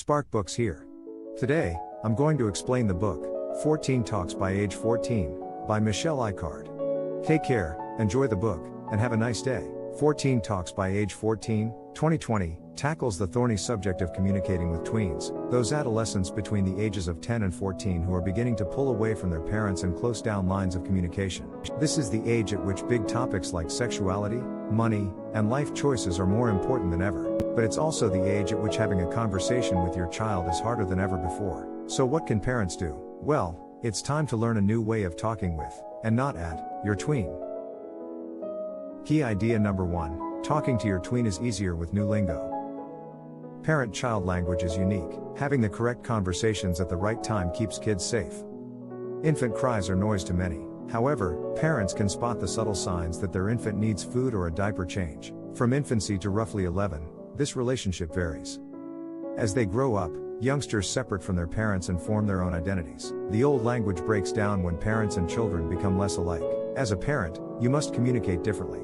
Spark Books here. Today, I'm going to explain the book, 14 Talks by Age 14, by Michelle Icard. Take care, enjoy the book, and have a nice day. 14 Talks by Age 14, 2020, tackles the thorny subject of communicating with tweens, those adolescents between the ages of 10 and 14 who are beginning to pull away from their parents and close down lines of communication. This is the age at which big topics like sexuality, money, and life choices are more important than ever, but it's also the age at which having a conversation with your child is harder than ever before. So what can parents do? Well, it's time to learn a new way of talking with, and not at, your tween. Key idea number 1, talking to your tween is easier with new lingo. Parent-child language is unique. Having the correct conversations at the right time keeps kids safe. Infant cries are noise to many. However, parents can spot the subtle signs that their infant needs food or a diaper change. From infancy to roughly 11, this relationship varies. As they grow up, youngsters separate from their parents and form their own identities. The old language breaks down when parents and children become less alike. As a parent, you must communicate differently.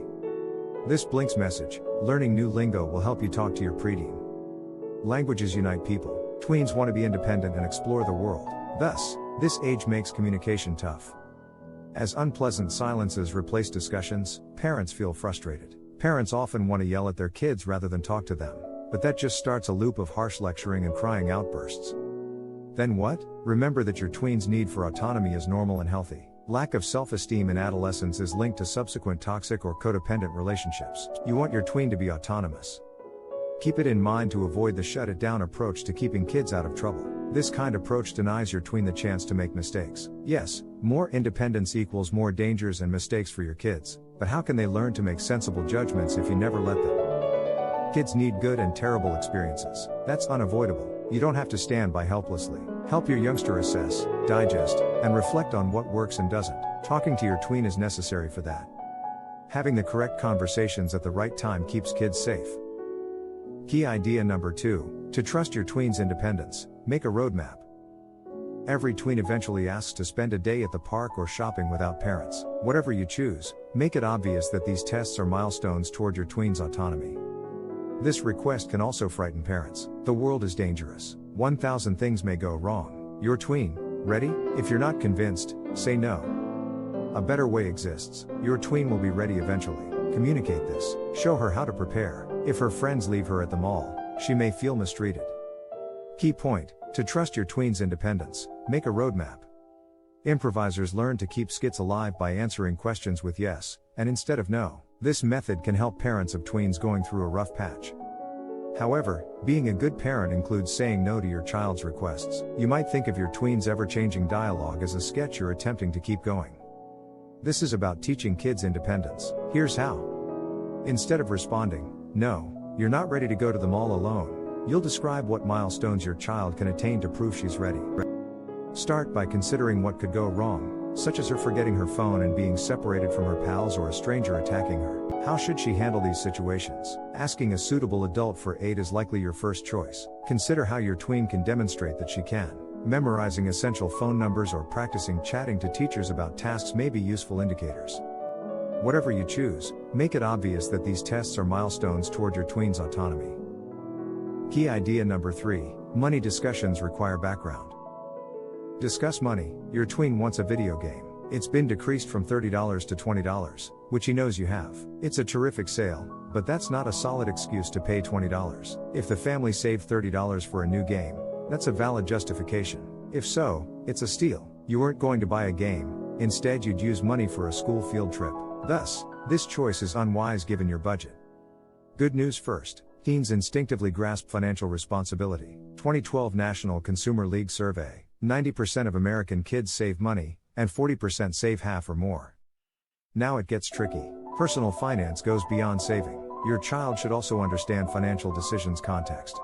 This Blinks message, learning new lingo will help you talk to your preteen. Languages unite people. Tweens want to be independent and explore the world. Thus, this age makes communication tough. As unpleasant silences replace discussions, parents feel frustrated. Parents often want to yell at their kids rather than talk to them, but that just starts a loop of harsh lecturing and crying outbursts. Then what? Remember that your tween's need for autonomy is normal and healthy. Lack of self-esteem in adolescence is linked to subsequent toxic or codependent relationships. You want your tween to be autonomous. Keep it in mind to avoid the shut-it-down approach to keeping kids out of trouble. This kind of approach denies your tween the chance to make mistakes. Yes, more independence equals more dangers and mistakes for your kids, but how can they learn to make sensible judgments if you never let them? Kids need good and terrible experiences. That's unavoidable. You don't have to stand by helplessly. Help your youngster assess, digest, and reflect on what works and doesn't. Talking to your tween is necessary for that. Having the correct conversations at the right time keeps kids safe. Key idea number 2, to trust your tween's independence, make a roadmap. Every tween eventually asks to spend a day at the park or shopping without parents. Whatever you choose, make it obvious that these tests are milestones toward your tween's autonomy. This request can also frighten parents. The world is dangerous. 1,000 things may go wrong. Your tween, ready? If you're not convinced, say no. A better way exists. Your tween will be ready eventually. Communicate this. Show her how to prepare. If her friends leave her at the mall, she may feel mistreated. Key point, to trust your tween's independence, make a roadmap. Improvisers learn to keep skits alive by answering questions with yes, and instead of no. This method can help parents of tweens going through a rough patch. However, being a good parent includes saying no to your child's requests. You might think of your tween's ever-changing dialogue as a sketch you're attempting to keep going. This is about teaching kids independence. Here's how. Instead of responding, no, you're not ready to go to the mall alone, you'll describe what milestones your child can attain to prove she's ready. Start by considering what could go wrong, such as her forgetting her phone and being separated from her pals or a stranger attacking her. How should she handle these situations? Asking a suitable adult for aid is likely your first choice. Consider how your tween can demonstrate that she can. Memorizing essential phone numbers or practicing chatting to teachers about tasks may be useful indicators. Whatever you choose, make it obvious that these tests are milestones toward your tween's autonomy. Key idea number 3, money discussions require background. Discuss money. Your tween wants a video game. It's been decreased from $30 to $20, which he knows you have. It's a terrific sale, but that's not a solid excuse to pay $20. If the family saved $30 for a new game, that's a valid justification. If so, it's a steal. You weren't going to buy a game, instead you'd use money for a school field trip. Thus, this choice is unwise given your budget. Good news first. Teens instinctively grasp financial responsibility. 2012 National Consumer League Survey. 90% of American kids save money, and 40% save half or more. Now it gets tricky. Personal finance goes beyond saving. Your child should also understand financial decisions context.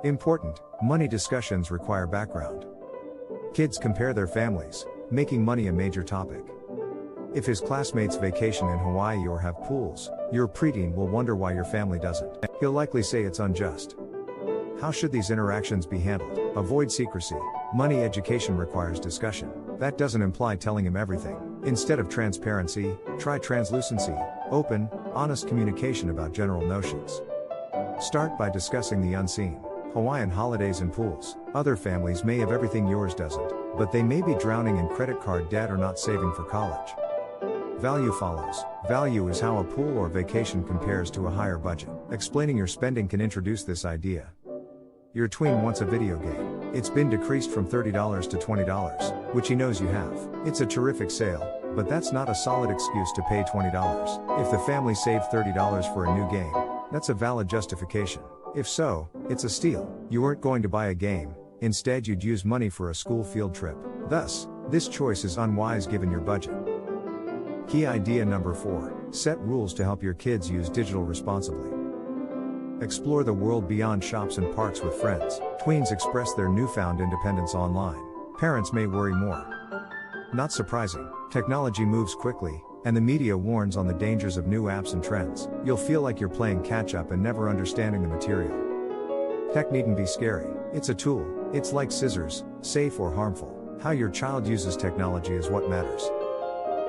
Important, money discussions require background. Kids compare their families, making money a major topic. If his classmates vacation in Hawaii or have pools, your preteen will wonder why your family doesn't. He'll likely say it's unjust. How should these interactions be handled? Avoid secrecy. Money education requires discussion. That doesn't imply telling him everything. Instead of transparency, try translucency, open, honest communication about general notions. Start by discussing the unseen. Hawaiian holidays and pools. Other families may have everything yours doesn't, but they may be drowning in credit card debt or not saving for college. Value follows. Value is how a pool or vacation compares to a higher budget. Explaining your spending can introduce this idea. Your tween wants a video game. It's been decreased from $30 to $20, which he knows you have. It's a terrific sale, but that's not a solid excuse to pay $20. If the family saved $30 for a new game, that's a valid justification. If so, it's a steal. You weren't going to buy a game, instead you'd use money for a school field trip. Thus, this choice is unwise given your budget. Key idea number 4. Set rules to help your kids use digital responsibly. Explore the world beyond shops and parks with friends. Tweens express their newfound independence online. Parents may worry more. Not surprising, technology moves quickly, and the media warns on the dangers of new apps and trends. You'll feel like you're playing catch-up and never understanding the material. Tech needn't be scary. It's a tool. It's like scissors, safe or harmful. How your child uses technology is what matters.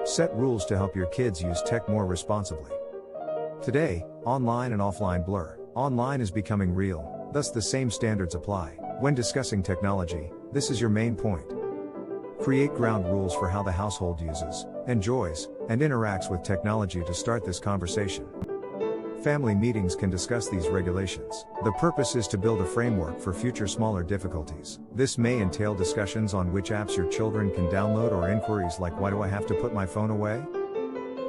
Set rules to help your kids use tech more responsibly. Today, online and offline blur. Online is becoming real, thus the same standards apply. When discussing technology, this is your main point. Create ground rules for how the household uses, enjoys, and interacts with technology to start this conversation. Family meetings can discuss these regulations. The purpose is to build a framework for future smaller difficulties. This may entail discussions on which apps your children can download or inquiries like, why do I have to put my phone away?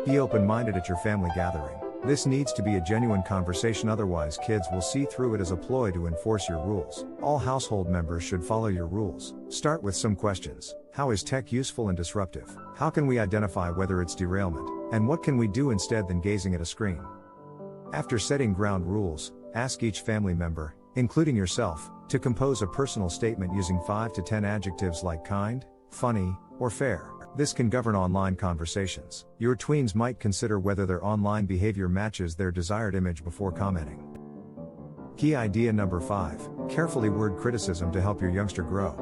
Be open-minded at your family gathering. This needs to be a genuine conversation, otherwise kids will see through it as a ploy to enforce your rules. All household members should follow your rules. Start with some questions. How is tech useful and disruptive? How can we identify whether it's derailment? And what can we do instead than gazing at a screen? After setting ground rules, ask each family member, including yourself, to compose a personal statement using 5 to 10 adjectives like kind, funny, or fair. This can govern online conversations. Your tweens might consider whether their online behavior matches their desired image before commenting. Key idea number 5. Carefully word criticism to help your youngster grow.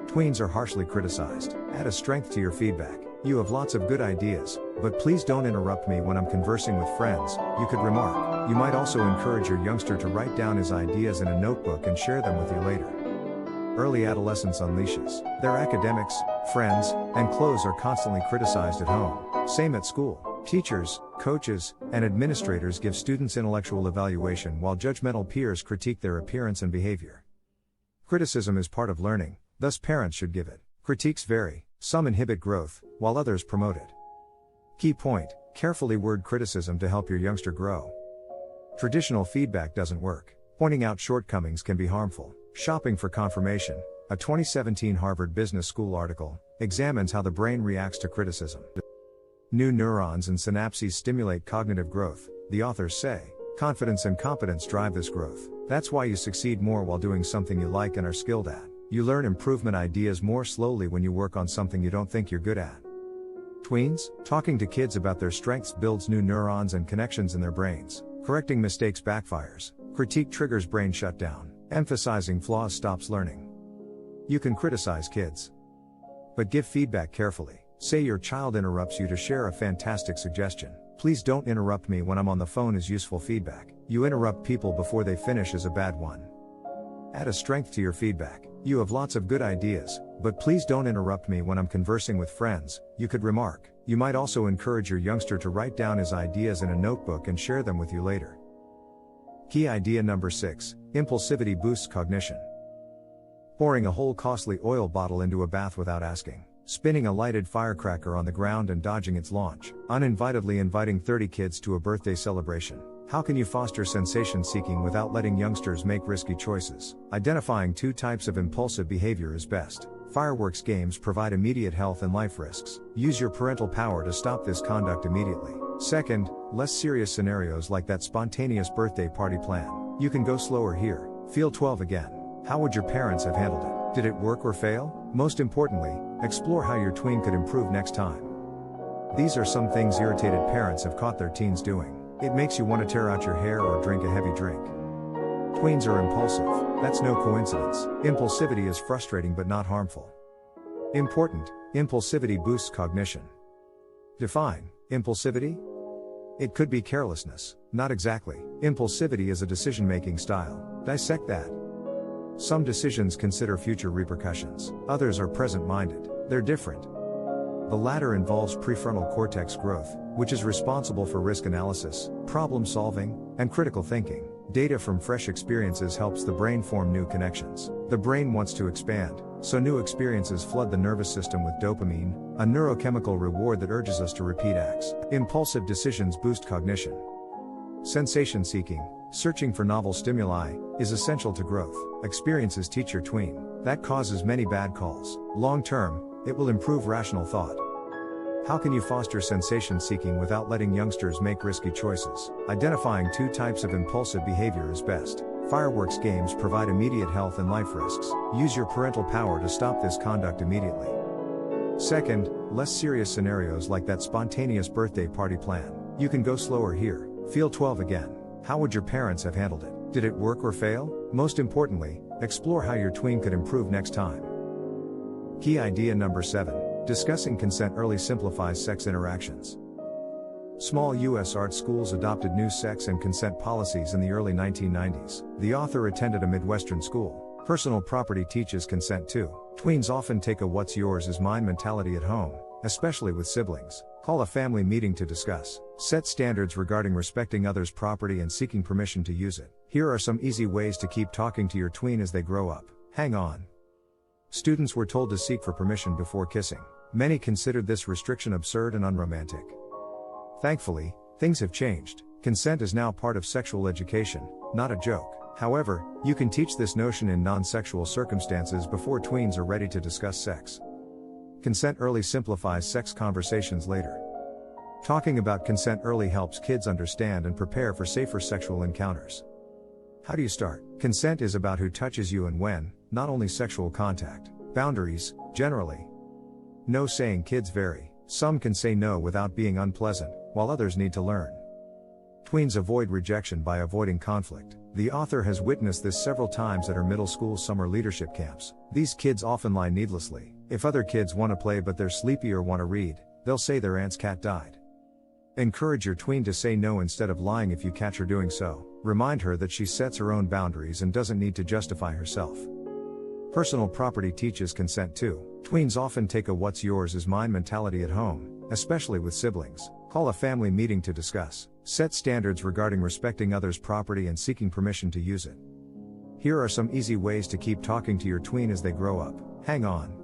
Tweens are harshly criticized. Add a strength to your feedback. You have lots of good ideas, but please don't interrupt me when I'm conversing with friends, you could remark. You might also encourage your youngster to write down his ideas in a notebook and share them with you later. Early adolescence unleashes. Their academics, friends, and clothes are constantly criticized at home. Same at school. Teachers, coaches, and administrators give students intellectual evaluation while judgmental peers critique their appearance and behavior. Criticism is part of learning, thus parents should give it. Critiques vary. Some inhibit growth, while others promote it. Key point: carefully word criticism to help your youngster grow. Traditional feedback doesn't work. Pointing out shortcomings can be harmful. Shopping for confirmation. A 2017 Harvard Business School article examines how the brain reacts to criticism. New neurons and synapses stimulate cognitive growth, the authors say. Confidence and competence drive this growth. That's why you succeed more while doing something you like and are skilled at. You learn improvement ideas more slowly when you work on something you don't think you're good at. Tweens, talking to kids about their strengths builds new neurons and connections in their brains. Correcting mistakes backfires. Critique triggers brain shutdown. Emphasizing flaws stops learning. You can criticize kids, but give feedback carefully. Say your child interrupts you to share a fantastic suggestion. Please don't interrupt me when I'm on the phone is useful feedback. You interrupt people before they finish is a bad one. Add a strength to your feedback. You have lots of good ideas, but please don't interrupt me when I'm conversing with friends, you could remark. You might also encourage your youngster to write down his ideas in a notebook and share them with you later. Key idea number 6. Impulsivity boosts cognition. Pouring a whole costly oil bottle into a bath without asking. Spinning a lighted firecracker on the ground and dodging its launch. Uninvitedly inviting 30 kids to a birthday celebration. How can you foster sensation seeking without letting youngsters make risky choices? Identifying 2 types of impulsive behavior is best. Fireworks games provide immediate health and life risks. Use your parental power to stop this conduct immediately. Second, less serious scenarios like that spontaneous birthday party plan. You can go slower here. Feel 12 again. How would your parents have handled it? Did it work or fail? Most importantly, explore how your tween could improve next time. These are some things irritated parents have caught their teens doing. It makes you want to tear out your hair or drink a heavy drink. Tweens are impulsive. That's no coincidence. Impulsivity is frustrating but not harmful. Important: impulsivity boosts cognition. Define impulsivity. It could be carelessness. Not exactly. Impulsivity is a decision-making style. Dissect that. Some decisions consider future repercussions, others are present-minded, they're different. The latter involves prefrontal cortex growth, which is responsible for risk analysis, problem solving, and critical thinking. Data from fresh experiences helps the brain form new connections. The brain wants to expand, so new experiences flood the nervous system with dopamine, a neurochemical reward that urges us to repeat acts. Impulsive decisions boost cognition. Sensation seeking, searching for novel stimuli, is essential to growth. Experiences teach your tween. That causes many bad calls. Long term, it will improve rational thought. How can you foster sensation seeking without letting youngsters make risky choices? Identifying two types of impulsive behavior is best. Fireworks games provide immediate health and life risks. Use your parental power to stop this conduct immediately. Second, less serious scenarios like that spontaneous birthday party plan. You can go slower here. Feel 12 again. How would your parents have handled it? Did it work or fail? Most importantly, explore how your tween could improve next time. Key idea number 7. Discussing consent early simplifies sex interactions. Small U.S. art schools adopted new sex and consent policies in the early 1990s. The author attended a Midwestern school. Personal property teaches consent too. Tweens often take a what's yours is mine mentality at home, especially with siblings. Call a family meeting to discuss. Set standards regarding respecting others' property and seeking permission to use it. Here are some easy ways to keep talking to your tween as they grow up. Hang on. Students were told to seek for permission before kissing. Many considered this restriction absurd and unromantic. Thankfully, things have changed. Consent is now part of sexual education, not a joke. However, you can teach this notion in non-sexual circumstances before tweens are ready to discuss sex. Consent early simplifies sex conversations later. Talking about consent early helps kids understand and prepare for safer sexual encounters. How do you start? Consent is about who touches you and when, not only sexual contact. Boundaries, generally. No saying kids vary. Some can say no without being unpleasant, while others need to learn. Tweens avoid rejection by avoiding conflict. The author has witnessed this several times at her middle school summer leadership camps. These kids often lie needlessly. If other kids want to play but they're sleepy or want to read, they'll say their aunt's cat died. Encourage your tween to say no instead of lying if you catch her doing so. Remind her that she sets her own boundaries and doesn't need to justify herself. Personal property teaches consent too. Tweens often take a what's yours is mine mentality at home, especially with siblings. Call a family meeting to discuss. Set standards regarding respecting others' property and seeking permission to use it. Here are some easy ways to keep talking to your tween as they grow up. Hang on.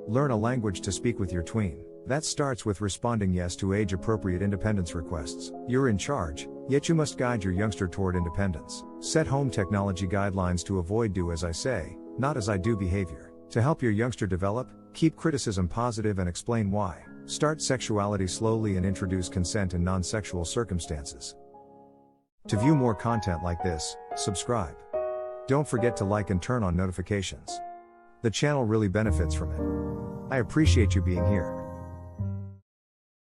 Learn a language to speak with your tween. That starts with responding yes to age-appropriate independence requests. You're in charge, yet you must guide your youngster toward independence. Set home technology guidelines to avoid do as I say, not as I do behavior. To help your youngster develop, keep criticism positive and explain why. Start sexuality slowly and introduce consent in non-sexual circumstances. To view more content like this, subscribe. Don't forget to like and turn on notifications. The channel really benefits from it. I appreciate you being here.